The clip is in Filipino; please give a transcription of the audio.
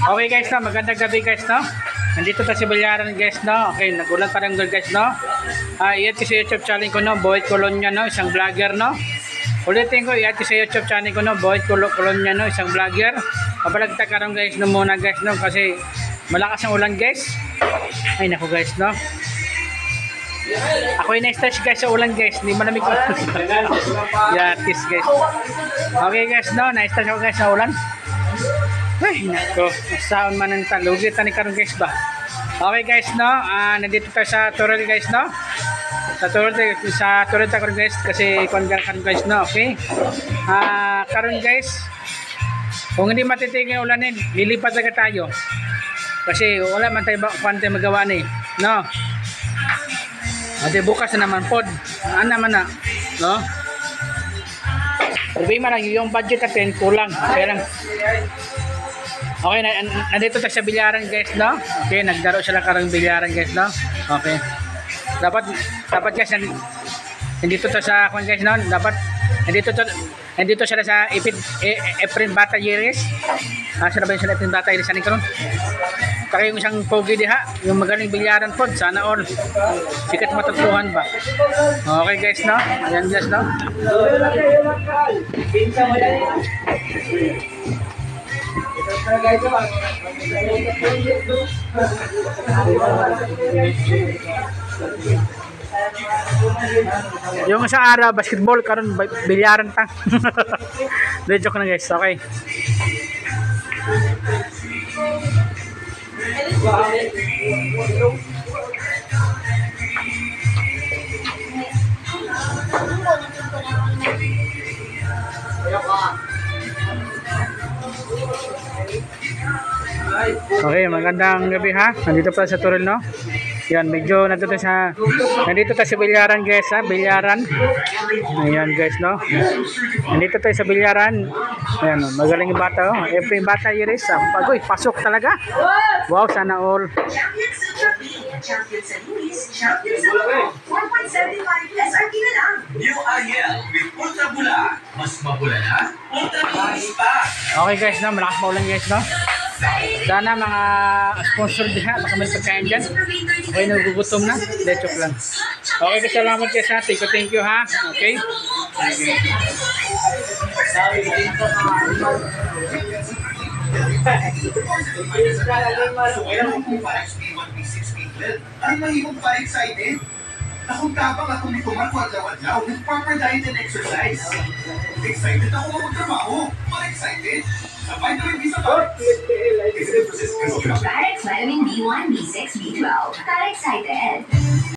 Okay guys, no, magandang gabi guys, no. Nandito tayo sa Bilyaran guys, no. Okay, nagulat pa rin guys, no. Iyan ko sa YouTube channel ko, no, Boyd Colonia, no, isang vlogger, no. Ulitin ko, iyan ko sa YouTube channel ko, no, Boyd Colonia, no, isang vlogger. Mabalagta ka rin guys, no, muna guys, no, kasi malakas ang ulan guys. Ay naku guys, no. Ako yung na-stress guys sa ulan guys, hindi malamig ko. Yeah, kiss guys. Okay guys, no, na-stress ako guys sa ulan. Ay nako, saan man ang talugi tani karon guys ba. Okay guys, no, nandito tayo sa Toril guys, no. Sa Toril karon guys kasi kon karon guys, no, okay. Karon guys, kung hindi matitigil ang ulanin, lilipat agad tayo. Kasi wala man tayo magawa ni, no. Ate bukas na naman pod. Ano naman na, no? Problema lang yung budget natin kulang. Kaya lang. Okay, nandito tayo sa Bilyaran guys, no? Okay, nagdaro sila karang Bilyaran guys, no? Okay. Dapat guys nandito to sa kung guys, no? Dapat nandito sila sa Efren Bata Yeres. Sila ba yung sila Efren Bata Yeres ani karon? Kaya yung isang pogi diha, yung magaling bilyaran pod, sana all. Sikat matutluhan ba? Okay guys, no? Ayan guys, no? Yung sa ara basketball karon bilyaran ta. Joke na guys, okay. Okay, magandang gabi ha. Nandito pa sa Toril, no? Yan, medyo nandito sa Bilyaran guys, ha? Bilyaran. Ayan guys, no? Nandito tayo sa Bilyaran. Ayan, magaling yung bata, oh. Efren Bata Yeres, pagoy, pasok talaga. Wow, sana all. Champions sa Luis, Champions sa Luis, 4.75 SRP na lang. New IL with Ultra Bula. Mas mabula na, Ultra Bula pa. Okay guys, no? Malakas maulan guys, no? Sana mga sponsor diha, baka may pagkain dyan. Okay, nagugutom na. Lechok lang. Okay, salamat guys ha. Thank you ha. Okay. Ang mahimong pa excited? Akong tapang akong dito magwadlaw-wadlaw, nag-proper diet and exercise. Excited ako magtrabaho. Pa-excited? Sa vitamin B sa pa. Carex Vitamin B1, B6, B12. Ka excited.